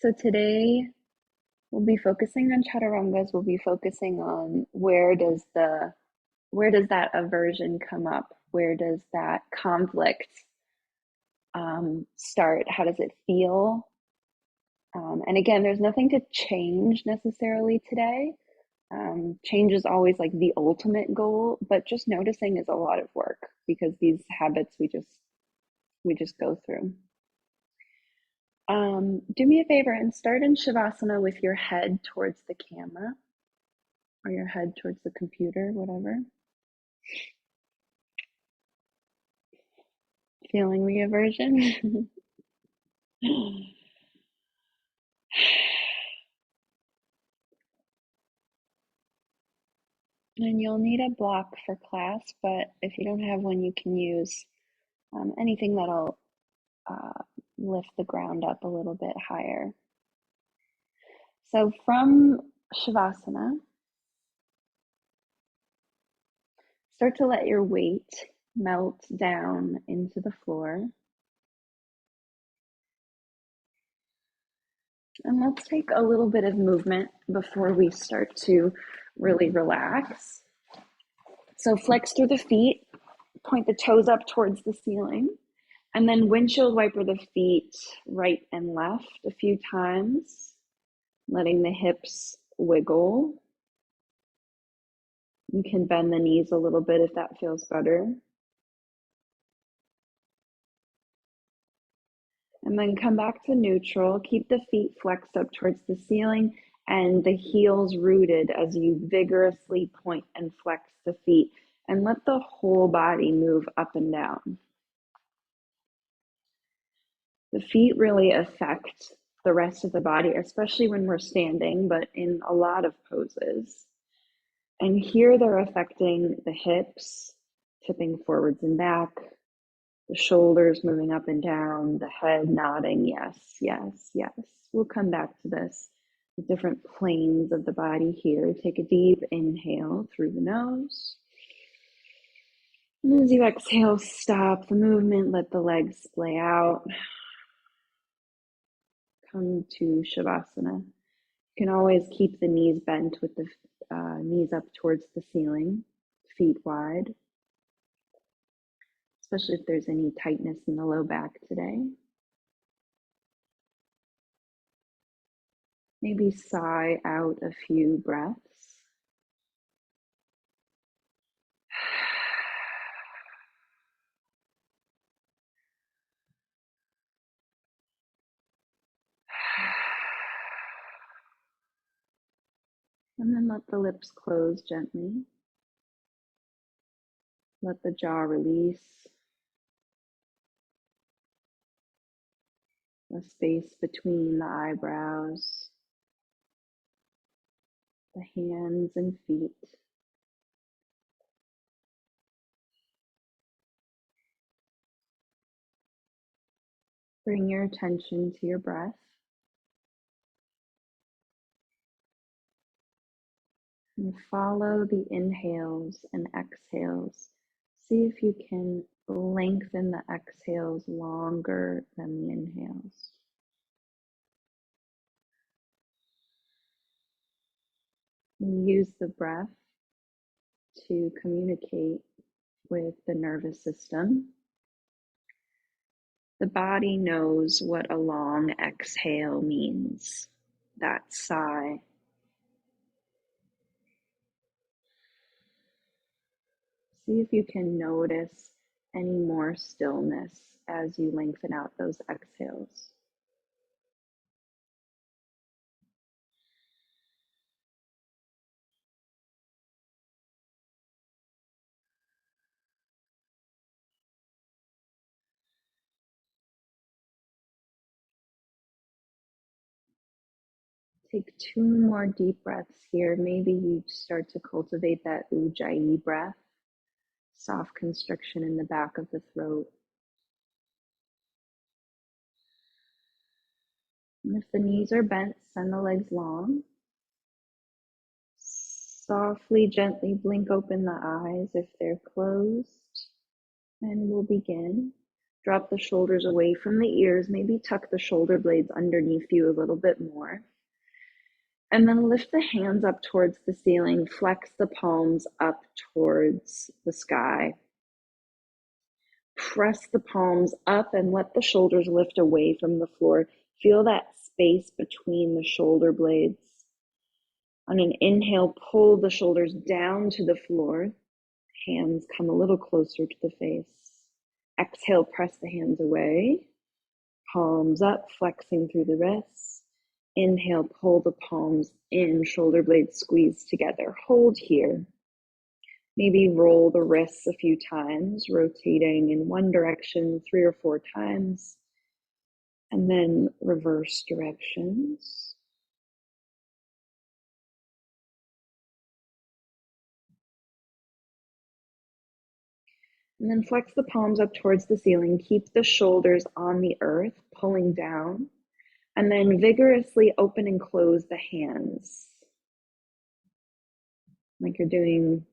So today we'll be focusing on chaturangas. We'll be focusing on where does that aversion come up? Where does that conflict start? How does it feel? And again, there's nothing to change necessarily today. Change is always like the ultimate goal, but just noticing is a lot of work because these habits we just go through. Do me a favor and start in Shavasana with your head towards the camera or your head towards the computer, whatever. Feeling the aversion? And you'll need a block for class, but if you don't have one, you can use anything that'll lift the ground up a little bit higher. So from Shavasana, start to let your weight melt down into the floor. And let's take a little bit of movement before we start to really relax. So flex through the feet, point the toes up towards the ceiling, and then windshield wiper the feet right and left a few times, letting the hips wiggle. You can bend the knees a little bit if that feels better. And then come back to neutral. Keep the feet flexed up towards the ceiling and the heels rooted as you vigorously point and flex the feet. And let the whole body move up and down. The feet really affect the rest of the body, especially when we're standing, but in a lot of poses. And here they're affecting the hips, tipping forwards and back, the shoulders moving up and down, the head nodding, yes, yes, yes. We'll come back to this, the different planes of the body here. Take a deep inhale through the nose. And as you exhale, stop the movement, let the legs splay out. Come to Shavasana. You can always keep the knees bent with the knees up towards the ceiling, feet wide, especially if there's any tightness in the low back today. Maybe sigh out a few breaths. And then let the lips close gently. Let the jaw release. The space between the eyebrows, the hands and feet. Bring your attention to your breath. And follow the inhales and exhales. See if you can lengthen the exhales longer than the inhales. And use the breath to communicate with the nervous system. The body knows what a long exhale means, that sigh. See if you can notice any more stillness as you lengthen out those exhales. Take 2 more deep breaths here. Maybe you start to cultivate that ujjayi breath, soft constriction in the back of the throat. And if the knees are bent, send the legs long. Softly, gently blink open the eyes if they're closed. And we'll begin. Drop the shoulders away from the ears. Maybe tuck the shoulder blades underneath you a little bit more. And then lift the hands up towards the ceiling. Flex the palms up towards the sky. Press the palms up and let the shoulders lift away from the floor. Feel that space between the shoulder blades. On an inhale, pull the shoulders down to the floor. Hands come a little closer to the face. Exhale, press the hands away. Palms up, flexing through the wrists. Inhale, pull the palms in, shoulder blades squeeze together. Hold here. Maybe roll the wrists a few times, rotating in one direction 3 or 4 times, and then reverse directions. And then flex the palms up towards the ceiling. Keep the shoulders on the earth, pulling down. And then vigorously open and close the hands. Like you're doing,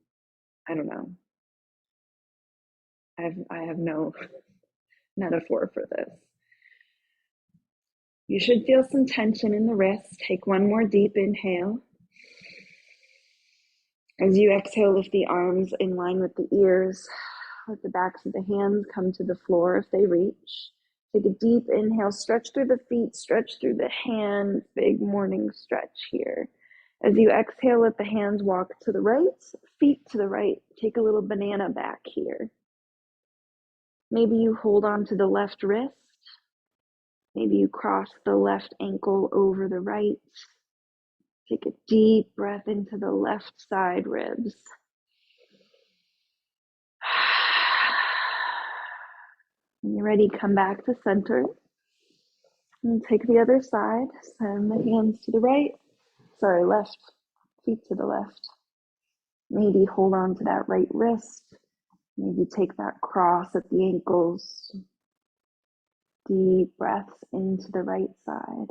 I don't know. I have no metaphor for this. You should feel some tension in the wrists. Take one more deep inhale. As you exhale, lift the arms in line with the ears. Let the backs of the hands come to the floor if they reach. Take a deep inhale, stretch through the feet, stretch through the hands, big morning stretch here. As you exhale, let the hands walk to the right, feet to the right. Take a little banana back here. Maybe you hold on to the left wrist. Maybe you cross the left ankle over the right. Take a deep breath into the left side ribs. When you're ready, come back to center. And take the other side. Send the hands to the right. Sorry, left. Feet to the left. Maybe hold on to that right wrist. Maybe take that cross at the ankles. Deep breaths into the right side.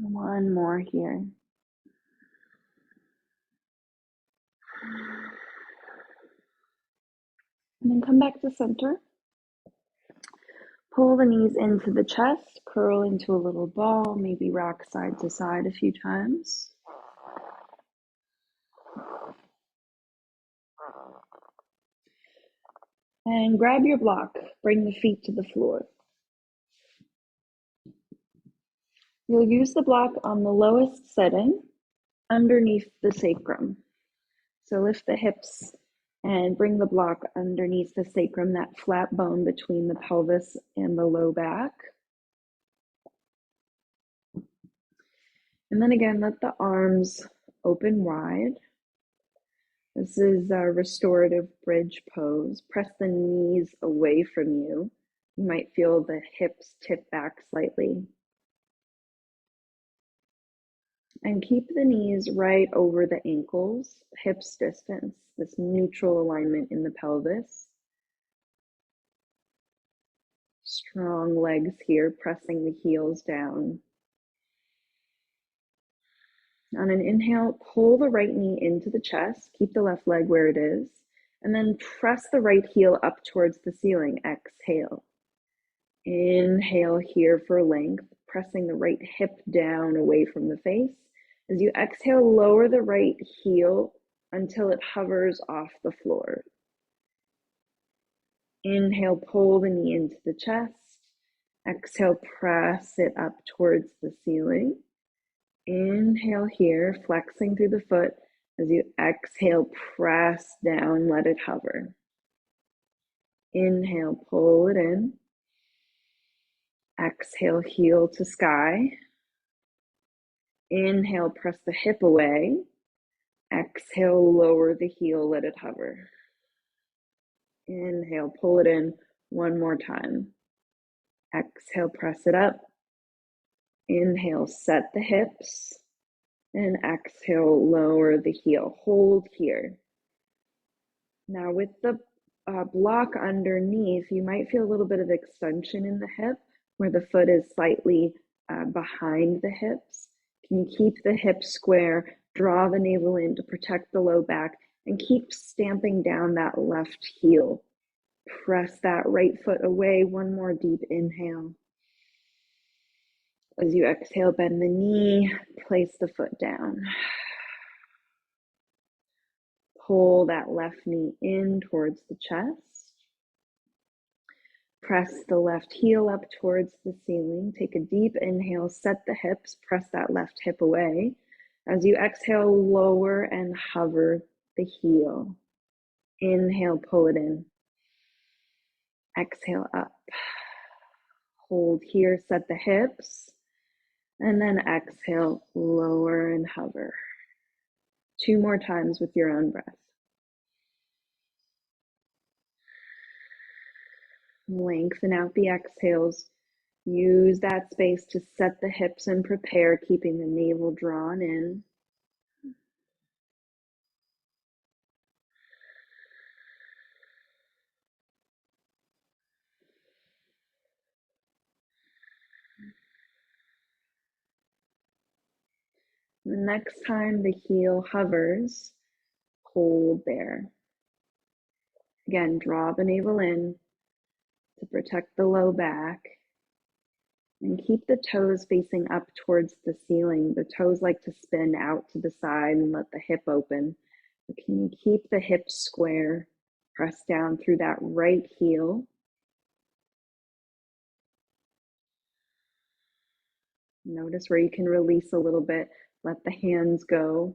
One more here. And then come back to center. Pull the knees into the chest, curl into a little ball, maybe rock side to side a few times. And grab your block, bring the feet to the floor. You'll use the block on the lowest setting underneath the sacrum. So lift the hips and bring the block underneath the sacrum, that flat bone between the pelvis and the low back. And then again, let the arms open wide. This is a restorative bridge pose. Press the knees away from you. You might feel the hips tip back slightly. And keep the knees right over the ankles, hips distance, this neutral alignment in the pelvis. Strong legs here, pressing the heels down. On an inhale, pull the right knee into the chest, keep the left leg where it is, and then press the right heel up towards the ceiling. Exhale. Inhale here for length, pressing the right hip down away from the face. As you exhale, lower the right heel until it hovers off the floor. Inhale, pull the knee into the chest. Exhale, press it up towards the ceiling. Inhale here, flexing through the foot. As you exhale, press down, let it hover. Inhale, pull it in. Exhale, heel to sky. Inhale, press the hip away. Exhale, lower the heel, let it hover. Inhale, pull it in one more time. Exhale, press it up. Inhale, set the hips. And exhale, lower the heel. Hold here. Now with the block underneath, you might feel a little bit of extension in the hip where the foot is slightly behind the hips. Can you keep the hips square, draw the navel in to protect the low back, And keep stamping down that left heel. Press that right foot away. One more deep inhale. As you exhale, bend the knee, place the foot down. Pull that left knee in towards the chest. Press the left heel up towards the ceiling. Take a deep inhale, set the hips, press that left hip away. As you exhale, lower and hover the heel. Inhale, pull it in. Exhale, up. Hold here, set the hips. And then exhale, lower and hover. 2 more times with your own breath. Lengthen out the exhales. Use that space to set the hips and prepare, keeping the navel drawn in. The next time the heel hovers, hold there. Again, draw the navel in to protect the low back. And keep the toes facing up towards the ceiling. The toes like to spin out to the side and let the hip open. But can you keep the hips square? Press down through that right heel. Notice where you can release a little bit. Let the hands go.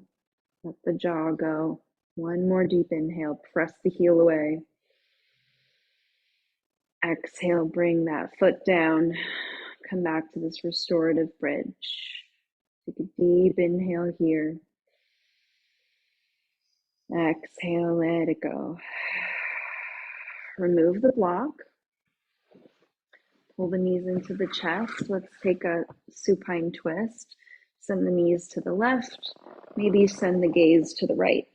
Let the jaw go. One more deep inhale. Press the heel away. Exhale, bring that foot down. Come back to this restorative bridge. Take a deep inhale here. Exhale, let it go. Remove the block. Pull the knees into the chest. Let's take a supine twist. Send the knees to the left. Maybe send the gaze to the right.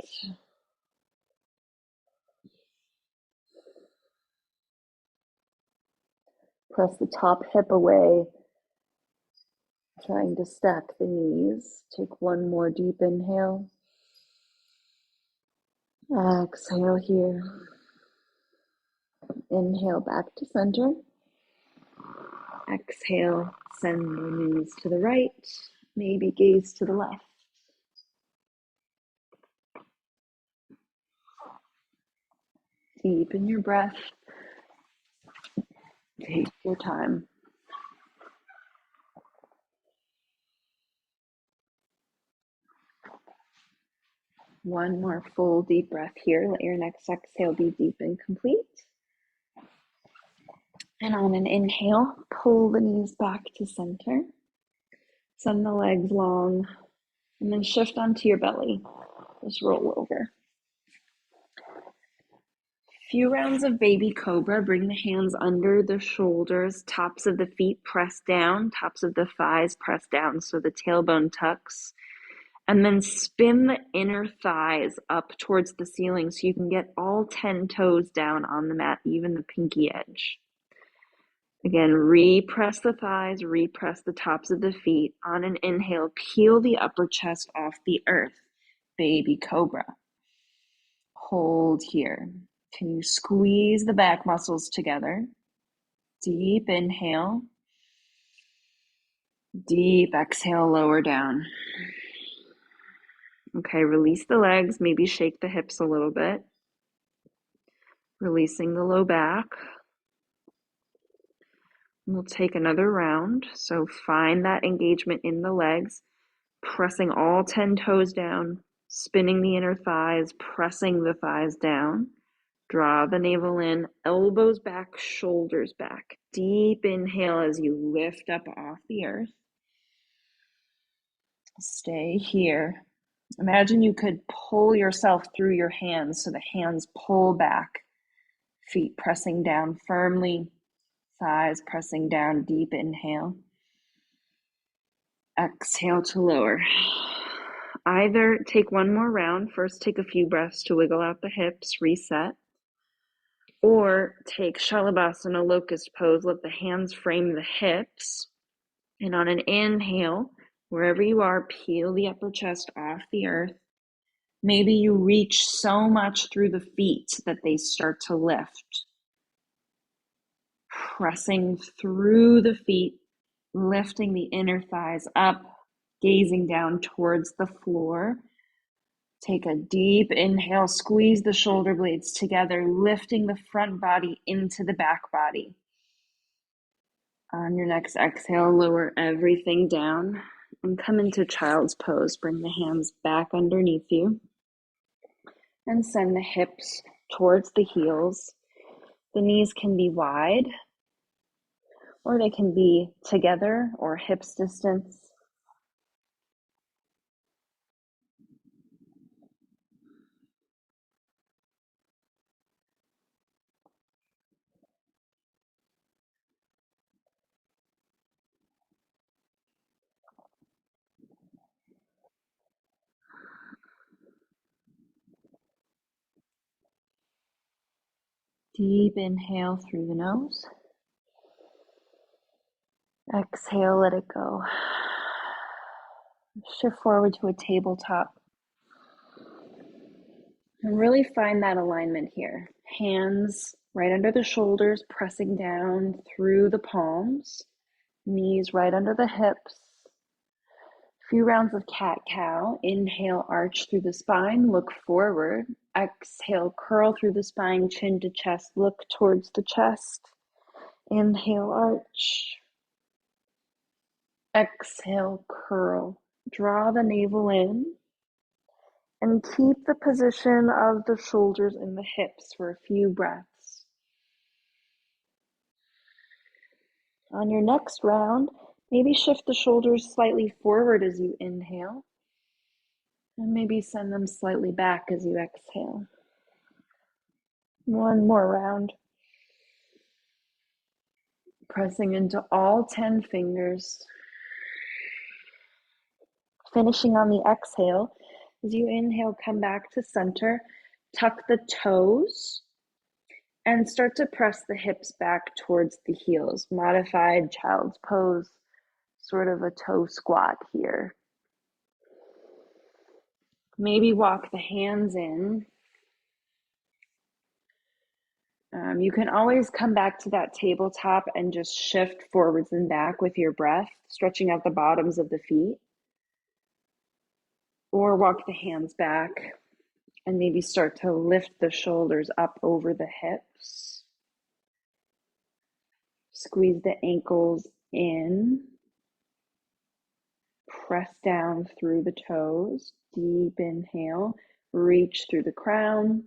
Press the top hip away. Trying to stack the knees. Take one more deep inhale. Exhale here. Inhale back to center. Exhale, send the knees to the right. Maybe gaze to the left. Deepen your breath. Take your time. One more full deep breath here. Let your next exhale be deep and complete. And on an inhale, pull the knees back to center. Send the legs long. And then shift onto your belly. Just roll over. Few rounds of baby cobra. Bring the hands under the shoulders. Tops of the feet press down. Tops of the thighs press down so the tailbone tucks. And then spin the inner thighs up towards the ceiling so you can get all 10 toes down on the mat, even the pinky edge. Again, repress the thighs, repress the tops of the feet. On an inhale, peel the upper chest off the earth. Baby cobra. Hold here. Can you squeeze the back muscles together? Deep inhale. Deep exhale, lower down. Okay, release the legs, maybe shake the hips a little bit. Releasing the low back. We'll take another round. So find that engagement in the legs, pressing all 10 toes down, spinning the inner thighs, pressing the thighs down. Draw the navel in, elbows back, shoulders back. Deep inhale as you lift up off the earth. Stay here. Imagine you could pull yourself through your hands so the hands pull back. Feet pressing down firmly, thighs pressing down. Deep inhale. Exhale to lower. Either take one more round. First, take a few breaths to wiggle out the hips, reset. Or take Shalabhasana, locust pose. Let the hands frame the hips. And on an inhale, wherever you are, peel the upper chest off the earth. Maybe you reach so much through the feet that they start to lift. Pressing through the feet, lifting the inner thighs up, gazing down towards the floor. Take a deep inhale, squeeze the shoulder blades together, lifting the front body into the back body. On your next exhale, lower everything down and come into child's pose. Bring the hands back underneath you and send the hips towards the heels. The knees can be wide or they can be together or hips distance. Deep inhale through the nose. Exhale, let it go. Shift forward to a tabletop. And really find that alignment here. Hands right under the shoulders, pressing down through the palms. Knees right under the hips. A few rounds of cat-cow. Inhale, arch through the spine, look forward. Exhale, curl through the spine, chin to chest, look towards the chest. Inhale, arch. Exhale, curl. Draw the navel in. And keep the position of the shoulders and the hips for a few breaths. On your next round, maybe shift the shoulders slightly forward as you inhale. And maybe send them slightly back as you exhale. One more round. Pressing into all 10 fingers. Finishing on the exhale. As you inhale, come back to center. Tuck the toes. And start to press the hips back towards the heels. Modified child's pose. Sort of a toe squat here. Maybe walk the hands in. You can always come back to that tabletop and just shift forwards and back with your breath, stretching out the bottoms of the feet. Or walk the hands back and maybe start to lift the shoulders up over the hips. Squeeze the ankles in. Press down through the toes. Deep inhale. Reach through the crown.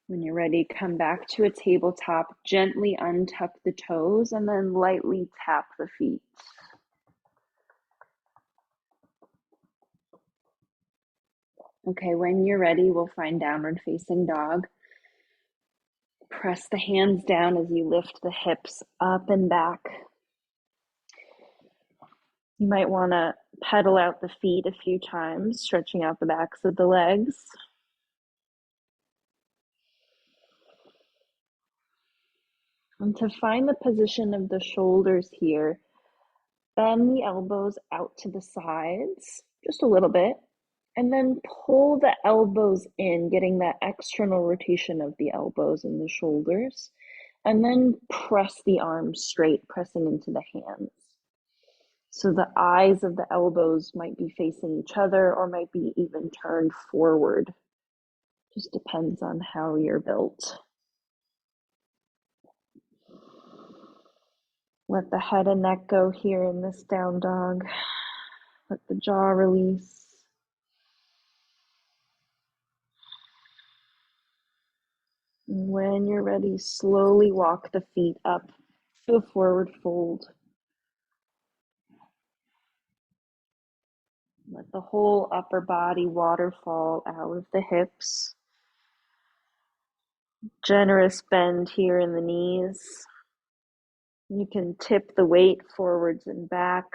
When you're ready, come back to a tabletop, gently untuck the toes, and then lightly tap the feet. Okay, when you're ready, we'll find downward facing dog. Press the hands down as you lift the hips up and back. You might want to pedal out the feet a few times, stretching out the backs of the legs. And to find the position of the shoulders here, bend the elbows out to the sides, just a little bit, and then pull the elbows in, getting that external rotation of the elbows and the shoulders, and then press the arms straight, pressing into the hands. So the eyes of the elbows might be facing each other or might be even turned forward. Just depends on how you're built. Let the head and neck go here in this down dog. Let the jaw release. And when you're ready, slowly walk the feet up to a forward fold. Let the whole upper body waterfall out of the hips. Generous bend here in the knees. You can tip the weight forwards and back,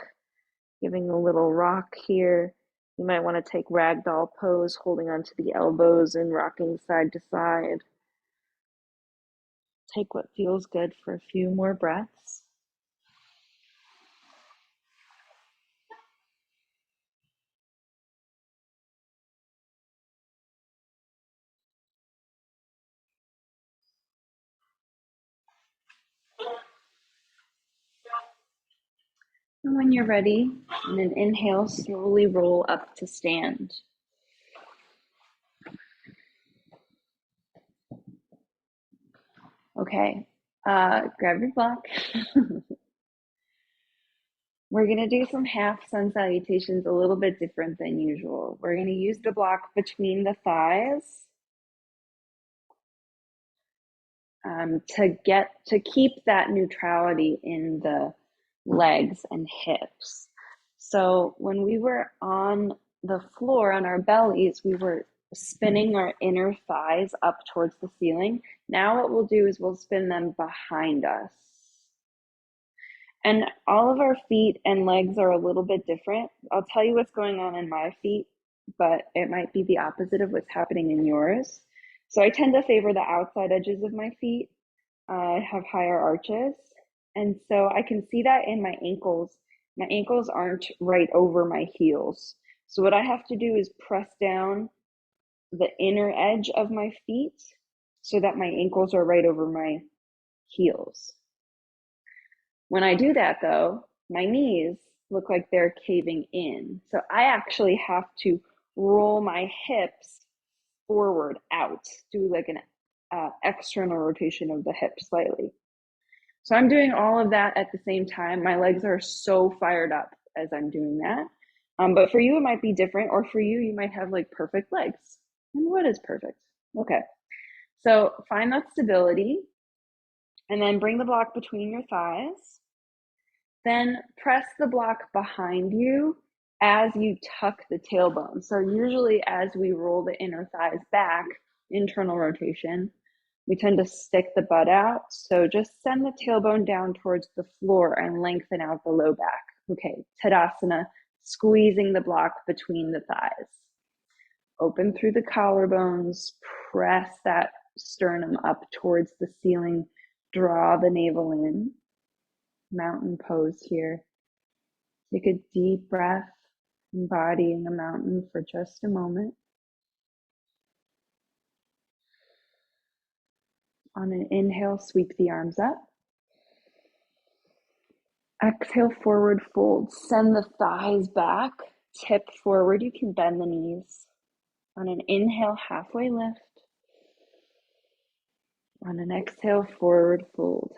giving a little rock here. You might want to take ragdoll pose, holding onto the elbows and rocking side to side. Take what feels good for a few more breaths. And when you're ready, on an inhale, slowly roll up to stand. Okay, grab your block. We're going to do some half sun salutations a little bit different than usual. We're going to use the block between the thighs to keep that neutrality in the legs and hips. So when we were on the floor on our bellies, we were spinning our inner thighs up towards the ceiling. Now what we'll do is we'll spin them behind us. And all of our feet and legs are a little bit different. I'll tell you what's going on in my feet, but it might be the opposite of what's happening in yours. So I tend to favor the outside edges of my feet. I have higher arches. And so I can see that in my ankles. My ankles aren't right over my heels. So what I have to do is press down the inner edge of my feet so that my ankles are right over my heels. When I do that though, my knees look like they're caving in. So I actually have to roll my hips forward out, do like an external rotation of the hips slightly. So I'm doing all of that at the same time. My legs are so fired up as I'm doing that. But for you, it might be different, or for you, you might have like perfect legs. And what is perfect? Okay. So find that stability and then bring the block between your thighs. Then press the block behind you as you tuck the tailbone. So usually as we roll the inner thighs back, internal rotation, we tend to stick the butt out. So just send the tailbone down towards the floor and lengthen out the low back. Okay, Tadasana, squeezing the block between the thighs. Open through the collarbones, press that sternum up towards the ceiling, draw the navel in. Mountain pose here. Take a deep breath, embodying a mountain for just a moment. On an inhale, sweep the arms up. Exhale, forward fold. Send the thighs back, tip forward. You can bend the knees. On an inhale, halfway lift. On an exhale, forward fold.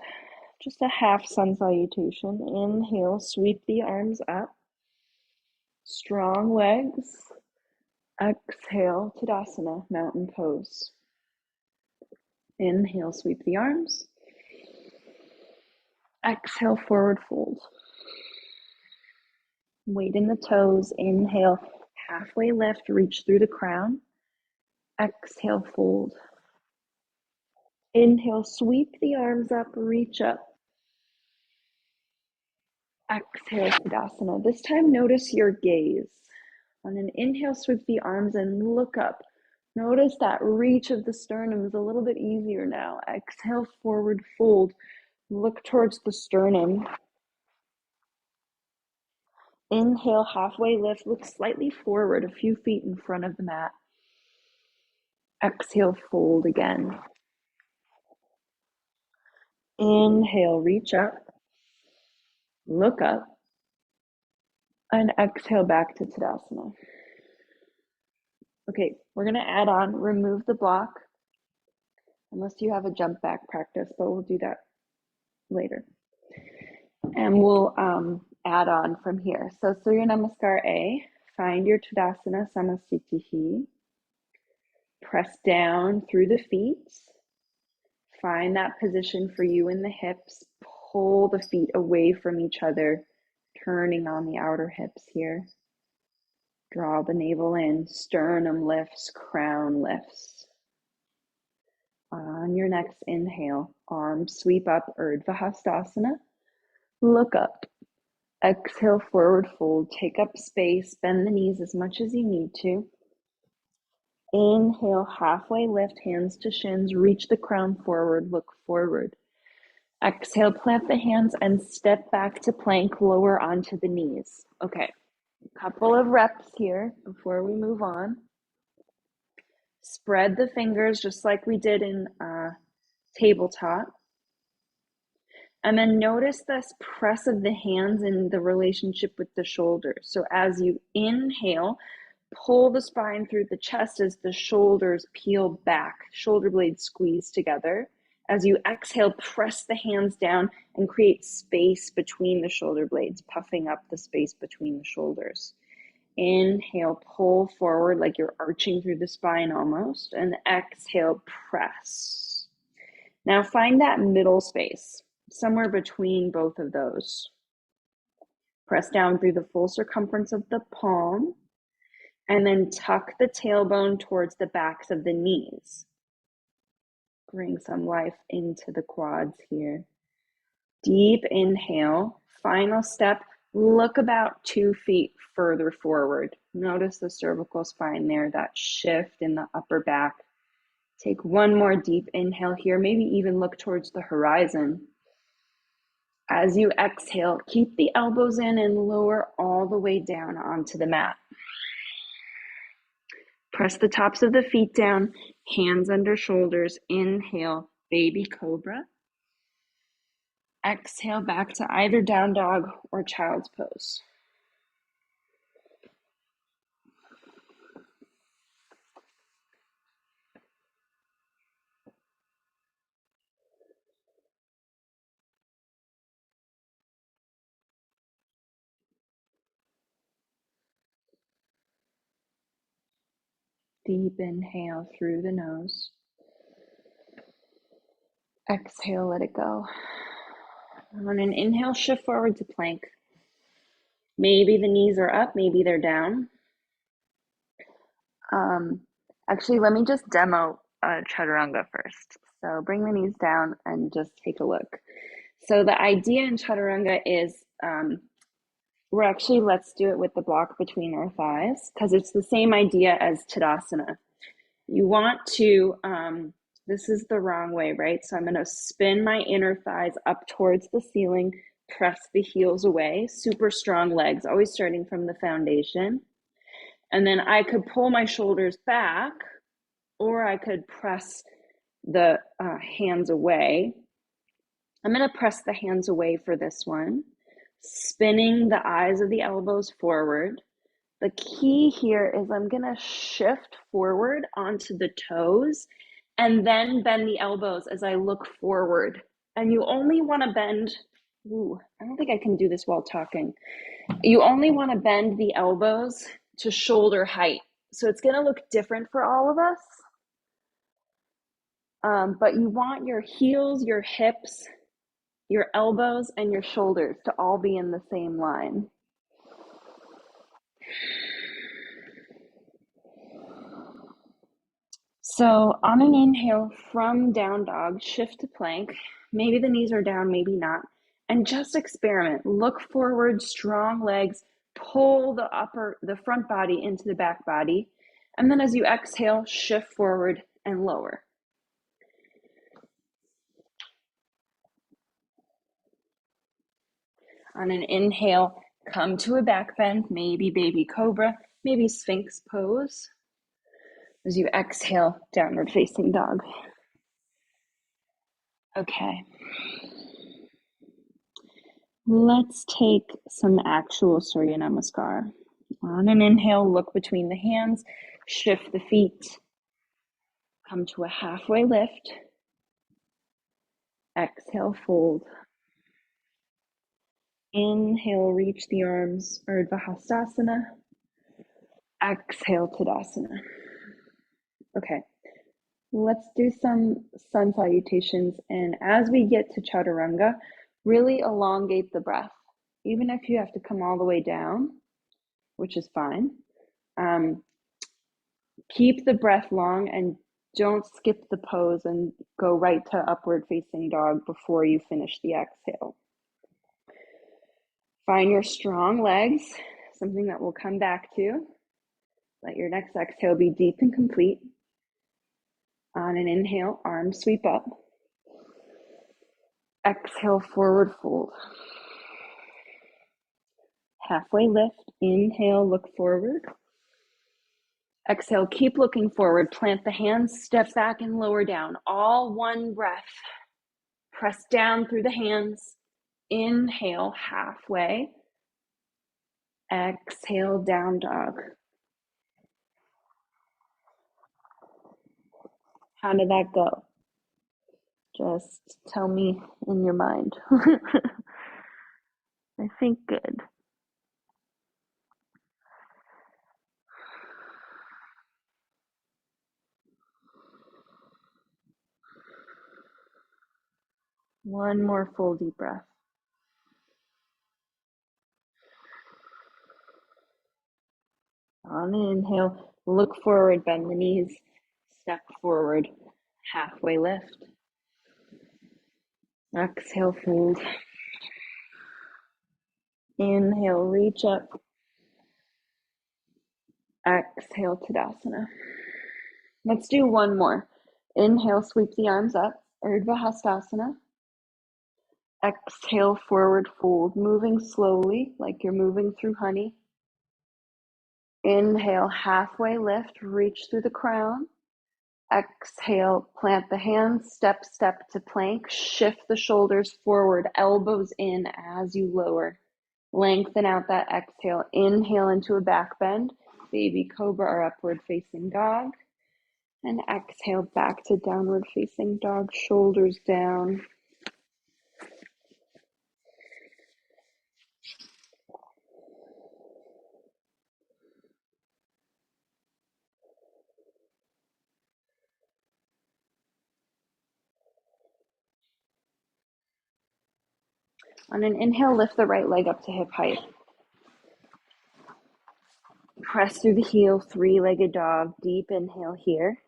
Just a half sun salutation. Inhale, sweep the arms up. Strong legs. Exhale, Tadasana, mountain pose. Inhale, sweep the arms. Exhale, forward fold. Weight in the toes. Inhale, halfway lift, reach through the crown. Exhale, fold. Inhale, sweep the arms up, reach up. Exhale, Tadasana. This time, notice your gaze. On an inhale, sweep the arms and look up. Notice that reach of the sternum is a little bit easier now. Exhale, forward fold. Look towards the sternum. Inhale, halfway lift. Look slightly forward, a few feet in front of the mat. Exhale, fold again. Inhale, reach up. Look up. And exhale back to Tadasana. Okay, we're going to add on, remove the block, unless you have a jump back practice, but we'll do that later. And we'll add on from here. So Surya Namaskar A, find your Tadasana Samasthitihi. Press down through the feet. Find that position for you in the hips. Pull the feet away from each other, turning on the outer hips here. Draw the navel in, sternum lifts, crown lifts. On your next inhale, arms sweep up, Urdhva Hastasana. Look up. Exhale, forward fold. Take up space, bend the knees as much as you need to. Inhale, halfway lift, hands to shins, reach the crown forward, look forward. Exhale, plant the hands and step back to plank, lower onto the knees. Okay, a couple of reps here before we move on. Spread the fingers just like we did in tabletop. And then notice this press of the hands in the relationship with the shoulders. So as you inhale, pull the spine through the chest as the shoulders peel back, shoulder blades squeeze together. As you exhale, press the hands down and create space between the shoulder blades, puffing up the space between the shoulders. Inhale, pull forward like you're arching through the spine almost, and exhale, press. Now find that middle space, somewhere between both of those. Press down through the full circumference of the palm, and then tuck the tailbone towards the backs of the knees. Bring some life into the quads here. Deep inhale. Final step, look about 2 feet further forward. Notice the cervical spine there, that shift in the upper back. Take one more deep inhale here, maybe even look towards the horizon. As you exhale, keep the elbows in and lower all the way down onto the mat. Press the tops of the feet down, hands under shoulders. Inhale, baby cobra. Exhale back to either down dog or child's pose. Deep inhale through the nose. Exhale, let it go. On an inhale, shift forward to plank. Maybe the knees are up, maybe they're down. Actually, let me just demo Chaturanga first. So bring the knees down and just take a look. So the idea in Chaturanga is let's do it with the block between our thighs, because it's the same idea as Tadasana. You want to, this is the wrong way, right? So I'm going to spin my inner thighs up towards the ceiling, press the heels away, super strong legs, always starting from the foundation. And then I could pull my shoulders back, or I could press the hands away. I'm going to press the hands away for this one, spinning the eyes of the elbows forward. The key here is I'm going to shift forward onto the toes and then bend the elbows as I look forward. And you only want to bend, I don't think I can do this while talking. You only want to bend the elbows to shoulder height. So it's going to look different for all of us. But you want your heels, your hips, your elbows, and your shoulders to all be in the same line. So on an inhale from down dog, shift to plank. Maybe the knees are down, maybe not. And just experiment. Look forward, strong legs, pull the front body into the back body. And then as you exhale, shift forward and lower. On an inhale, come to a back bend, maybe baby cobra, maybe sphinx pose. As you exhale, downward facing dog. Okay. Let's take some actual Surya Namaskar. On an inhale, look between the hands, shift the feet, come to a halfway lift. Exhale, fold. Inhale, reach the arms, Urdhva Hastasana. Exhale, Tadasana. Okay, let's do some sun salutations. And as we get to Chaturanga, really elongate the breath. Even if you have to come all the way down, which is fine. Keep the breath long and don't skip the pose and go right to upward facing dog before you finish the exhale. Find your strong legs, something that we'll come back to. Let your next exhale be deep and complete. On an inhale, arms sweep up. Exhale, forward fold. Halfway lift. Inhale, look forward. Exhale, keep looking forward. Plant the hands, step back and lower down. All one breath. Press down through the hands. Inhale, halfway. Exhale, down dog. How did that go? Just tell me in your mind. I think good. One more full deep breath. On an inhale, look forward, bend the knees, step forward, halfway lift. Exhale, fold. Inhale, reach up. Exhale, Tadasana. Let's do one more. Inhale, sweep the arms up, Urdhva Hastasana. Exhale, forward fold, moving slowly like you're moving through honey. Inhale, halfway lift, reach through the crown. Exhale, plant the hands, step to plank, shift the shoulders forward, elbows in as you lower. Lengthen out that exhale. Inhale into a back bend, baby cobra or upward facing dog. And exhale back to downward facing dog, shoulders down. On an inhale, lift the right leg up to hip height. Press through the heel, three-legged dog. Deep inhale here.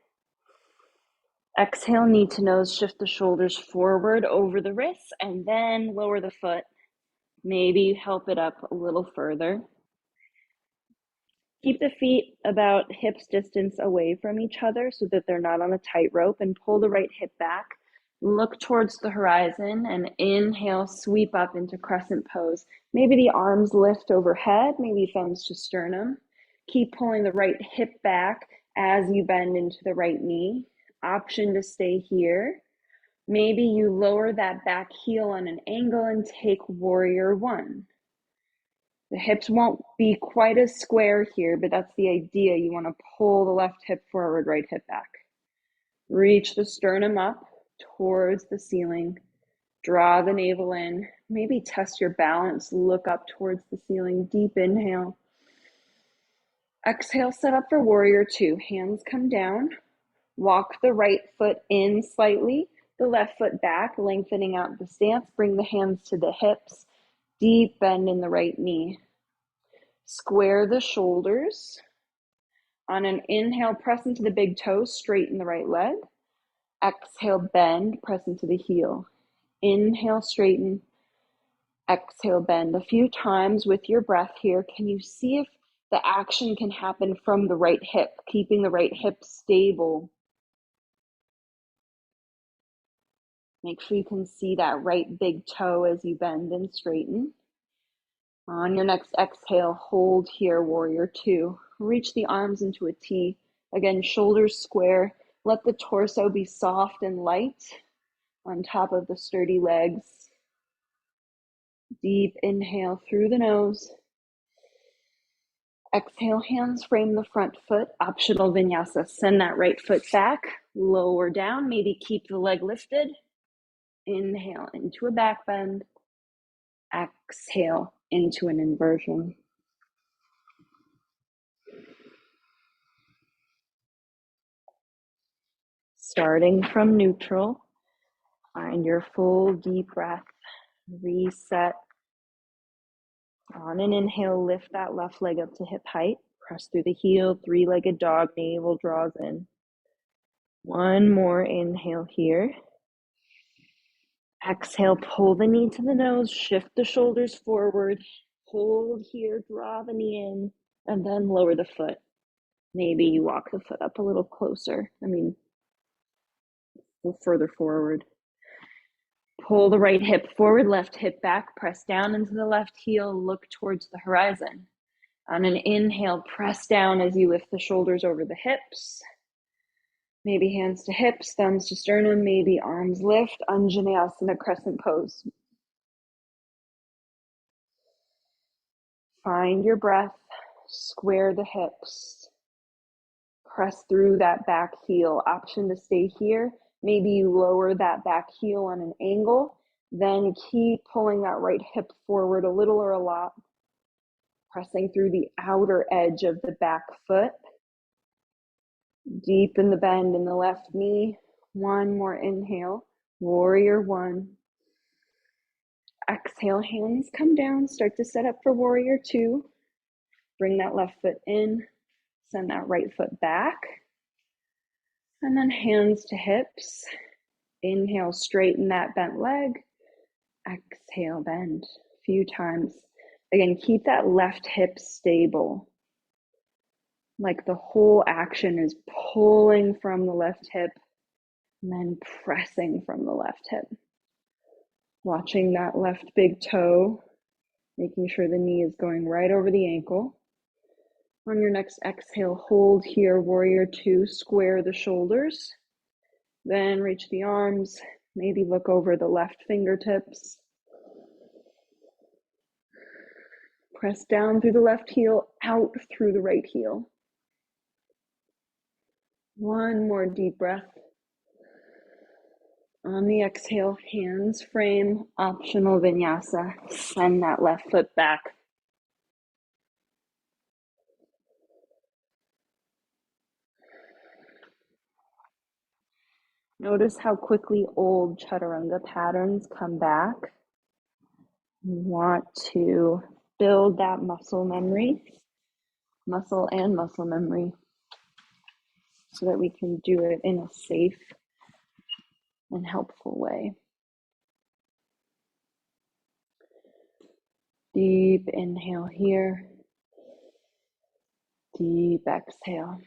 Exhale, knee to nose, shift the shoulders forward over the wrists, and then lower the foot. Maybe help it up a little further. Keep the feet about hips distance away from each other so that they're not on a tightrope, and pull the right hip back. Look towards the horizon and inhale, sweep up into crescent pose. Maybe the arms lift overhead, maybe thumbs to sternum. Keep pulling the right hip back as you bend into the right knee. Option to stay here. Maybe you lower that back heel on an angle and take warrior one. The hips won't be quite as square here, but that's the idea. You want to pull the left hip forward, right hip back. Reach the sternum up towards the ceiling. Draw the navel in. Maybe test your balance. Look up towards the ceiling. Deep inhale. Exhale, set up for warrior two. Hands come down. Walk the right foot in slightly, the left foot back, lengthening out the stance. Bring the hands to the hips. Deep bend in the right knee. Square the shoulders. On an inhale, press into the big toe, straighten the right leg. Exhale, bend, press into the heel. Inhale, straighten. Exhale, bend. A few times with your breath here. Can you see if the action can happen from the right hip, keeping the right hip stable? Make sure you can see that right big toe as you bend and straighten. On your next exhale, hold here, warrior two. Reach the arms into a T. Again, shoulders square. Let the torso be soft and light on top of the sturdy legs. Deep inhale through the nose. Exhale, hands frame the front foot. Optional vinyasa. Send that right foot back. Lower down. Maybe keep the leg lifted. Inhale into a back bend. Exhale into an inversion. Starting from neutral, find your full deep breath. Reset. On an inhale, lift that left leg up to hip height. Press through the heel, three-legged dog, navel draws in. One more inhale here. Exhale, pull the knee to the nose, shift the shoulders forward. Hold here, draw the knee in, and then lower the foot. Maybe you walk the foot up a little closer. A little further forward. Pull the right hip forward, left hip back, press down into the left heel, look towards the horizon. On an inhale, press down as you lift the shoulders over the hips. Maybe hands to hips, thumbs to sternum, maybe arms lift, Anjaneyasana, crescent pose. Find your breath, square the hips, press through that back heel. Option to stay here. Maybe you lower that back heel on an angle, then keep pulling that right hip forward a little or a lot, pressing through the outer edge of the back foot. Deepen the bend in the left knee. One more inhale, warrior one. Exhale, hands come down, start to set up for warrior two. Bring that left foot in, send that right foot back. And then hands to hips. Inhale, straighten that bent leg. Exhale, bend a few times. Again, keep that left hip stable. Like the whole action is pulling from the left hip and then pressing from the left hip. Watching that left big toe, making sure the knee is going right over the ankle. On your next exhale, hold here, warrior two, square the shoulders. Then reach the arms, maybe look over the left fingertips. Press down through the left heel, out through the right heel. One more deep breath. On the exhale, hands frame, optional vinyasa. Send that left foot back. Notice how quickly old Chaturanga patterns come back. You want to build that muscle memory, muscle and muscle memory, so that we can do it in a safe and helpful way. Deep inhale here. Deep exhale.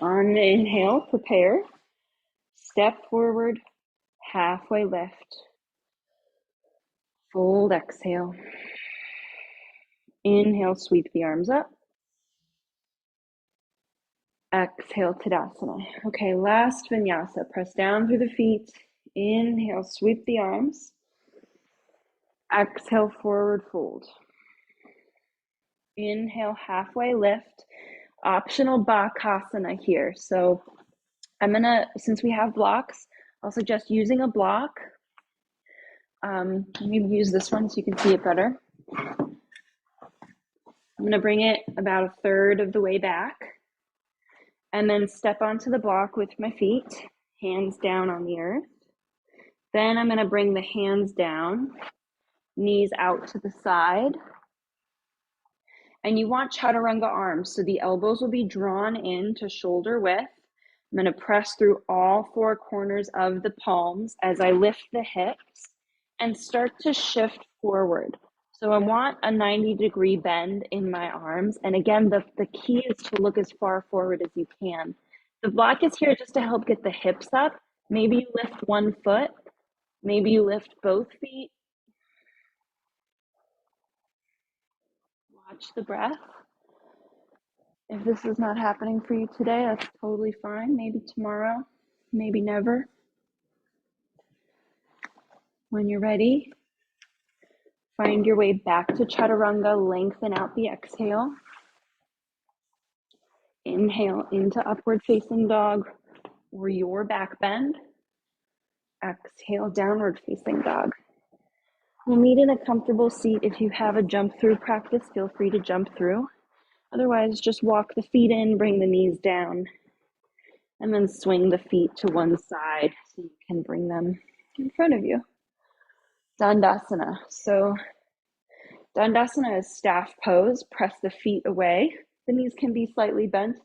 On the inhale, prepare. Step forward, halfway lift. Fold, exhale. Inhale, sweep the arms up. Exhale, Tadasana. Okay, last vinyasa. Press down through the feet. Inhale, sweep the arms. Exhale, forward fold. Inhale, halfway lift. Optional Bakasana here. So I'm gonna, since we have blocks, I'll suggest using a block. Maybe use this one so you can see it better. I'm gonna bring it about a third of the way back and then step onto the block with my feet, hands down on the earth. Then I'm gonna bring the hands down, knees out to the side. And you want chaturanga arms, so the elbows will be drawn in to shoulder width. I'm going to press through all four corners of the palms as I lift the hips and start to shift forward. So I want a 90-degree bend in my arms. And again, the key is to look as far forward as you can. The block is here just to help get the hips up. Maybe you lift one foot. Maybe you lift both feet. Watch the breath. If this is not happening for you today, that's totally fine. Maybe tomorrow, maybe never. When you're ready, find your way back to Chaturanga. Lengthen out the exhale. Inhale into upward facing dog or your back bend. Exhale, downward facing dog. We'll meet in a comfortable seat. If you have a jump through practice, feel free to jump through. Otherwise, just walk the feet in, bring the knees down, and then swing the feet to one side so you can bring them in front of you. Dandasana. So Dandasana is staff pose. Press the feet away. The knees can be slightly bent,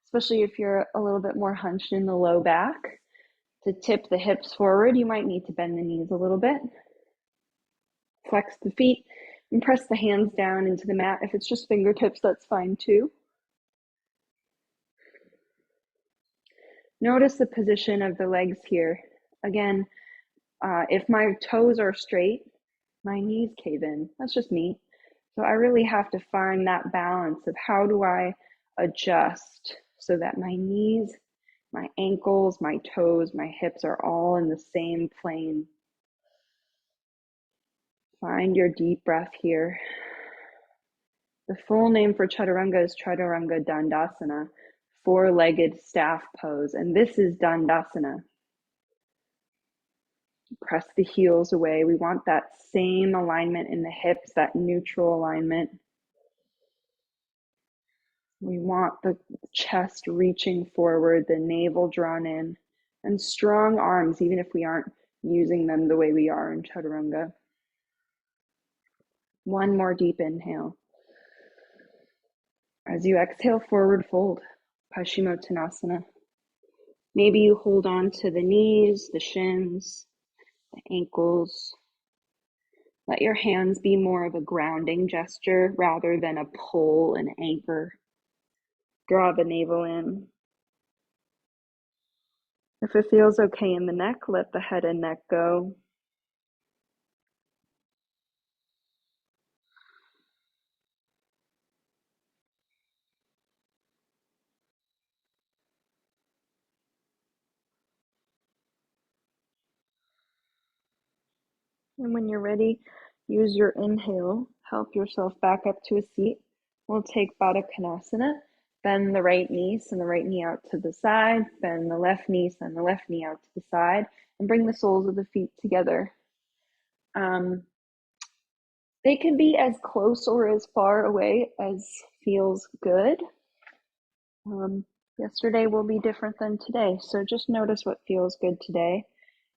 especially if you're a little bit more hunched in the low back. To tip the hips forward, you might need to bend the knees a little bit. Flex the feet and press the hands down into the mat. If it's just fingertips, that's fine too. Notice the position of the legs here. Again, if my toes are straight, my knees cave in. That's just me. So I really have to find that balance of how do I adjust so that my knees My ankles, my toes, my hips are all in the same plane. Find your deep breath here. The full name for Chaturanga is Chaturanga Dandasana, four-legged staff pose, and this is Dandasana. Press the heels away. We want that same alignment in the hips, that neutral alignment. We want the chest reaching forward, the navel drawn in, and strong arms, even if we aren't using them the way we are in Chaturanga. One more deep inhale. As you exhale, forward fold, Paschimottanasana. Maybe you hold on to the knees, the shins, the ankles. Let your hands be more of a grounding gesture rather than a pull and anchor. Draw the navel in. If it feels okay in the neck, let the head and neck go. And when you're ready, use your inhale. Help yourself back up to a seat. We'll take Baddha konasana. Bend the right knee, send the right knee out to the side. Bend the left knee, send the left knee out to the side. And bring the soles of the feet together. They can be as close or as far away as feels good. Yesterday will be different than today, so just notice what feels good today.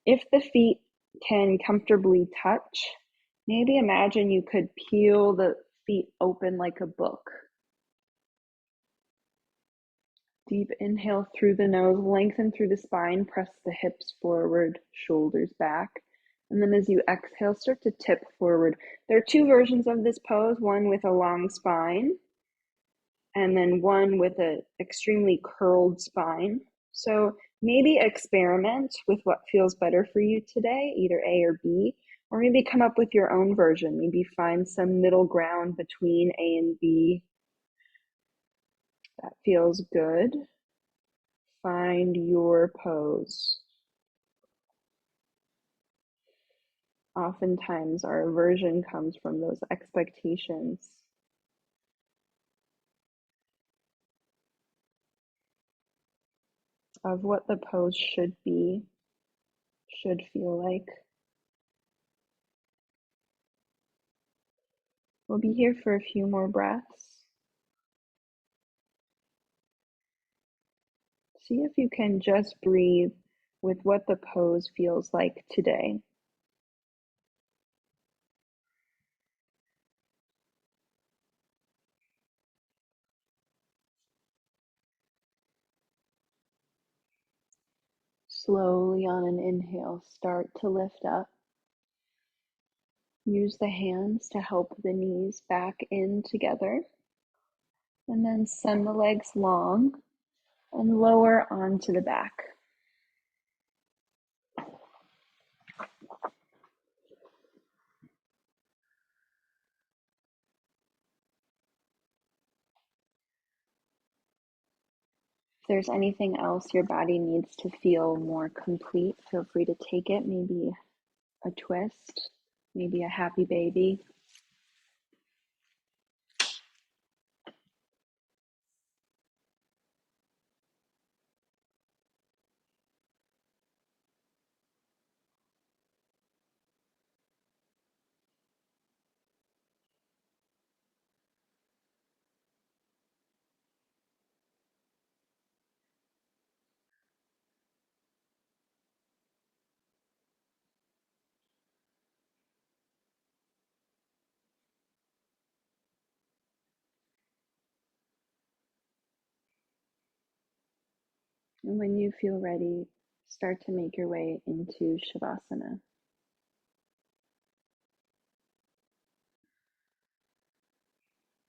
If the feet can comfortably touch, maybe imagine you could peel the feet open like a book. Deep inhale through the nose, lengthen through the spine, press the hips forward, shoulders back. And then as you exhale, start to tip forward. There are two versions of this pose, one with a long spine, and then one with an extremely curled spine. So maybe experiment with what feels better for you today, either A or B, or maybe come up with your own version. Maybe find some middle ground between A and B. That feels good. Find your pose. Oftentimes our aversion comes from those expectations. Of what the pose should be, should feel like. We'll be here for a few more breaths. See if you can just breathe with what the pose feels like today. Slowly on an inhale, start to lift up. Use the hands to help the knees back in together. And then send the legs long and lower onto the back. If there's anything else your body needs to feel more complete, feel free to take it. Maybe a twist, maybe a happy baby. And when you feel ready, start to make your way into Shavasana.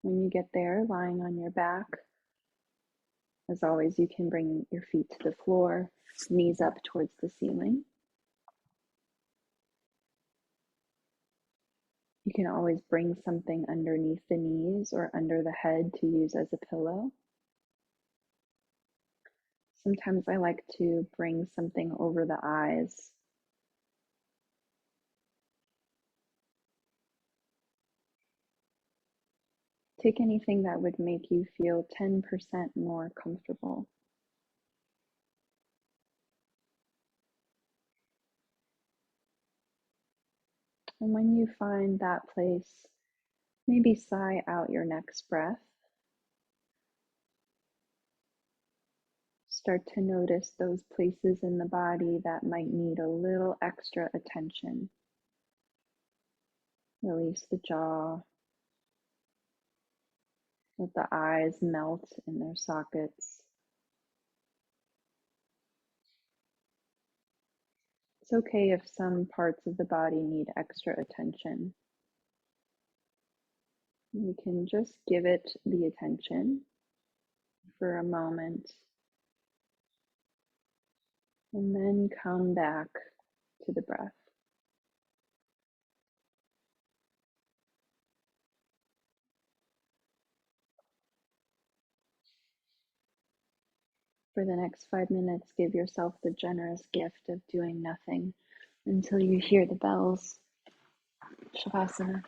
When you get there, lying on your back, as always, you can bring your feet to the floor, knees up towards the ceiling. You can always bring something underneath the knees or under the head to use as a pillow. Sometimes I like to bring something over the eyes. Take anything that would make you feel 10% more comfortable. And when you find that place, maybe sigh out your next breath. Start to notice those places in the body that might need a little extra attention. Release the jaw. Let the eyes melt in their sockets. It's okay if some parts of the body need extra attention. You can just give it the attention for a moment and then come back to the breath. For the next 5 minutes, give yourself the generous gift of doing nothing until you hear the bells. Shavasana.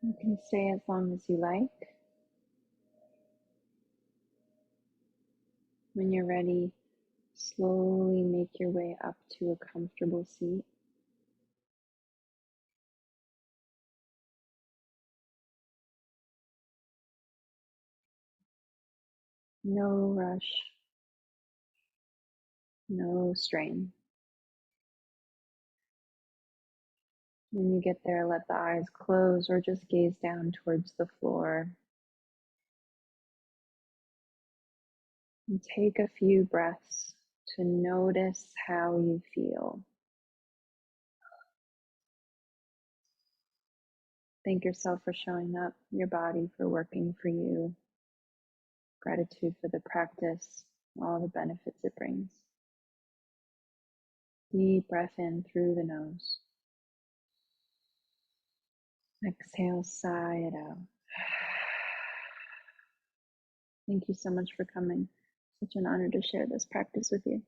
You can stay as long as you like. When you're ready, slowly make your way up to a comfortable seat. No rush, no strain. When you get there, let the eyes close or just gaze down towards the floor. And take a few breaths to notice how you feel. Thank yourself for showing up, your body for working for you. Gratitude for the practice, all the benefits it brings. Deep breath in through the nose. Exhale, sigh it out. Thank you so much for coming. Such an honor to share this practice with you.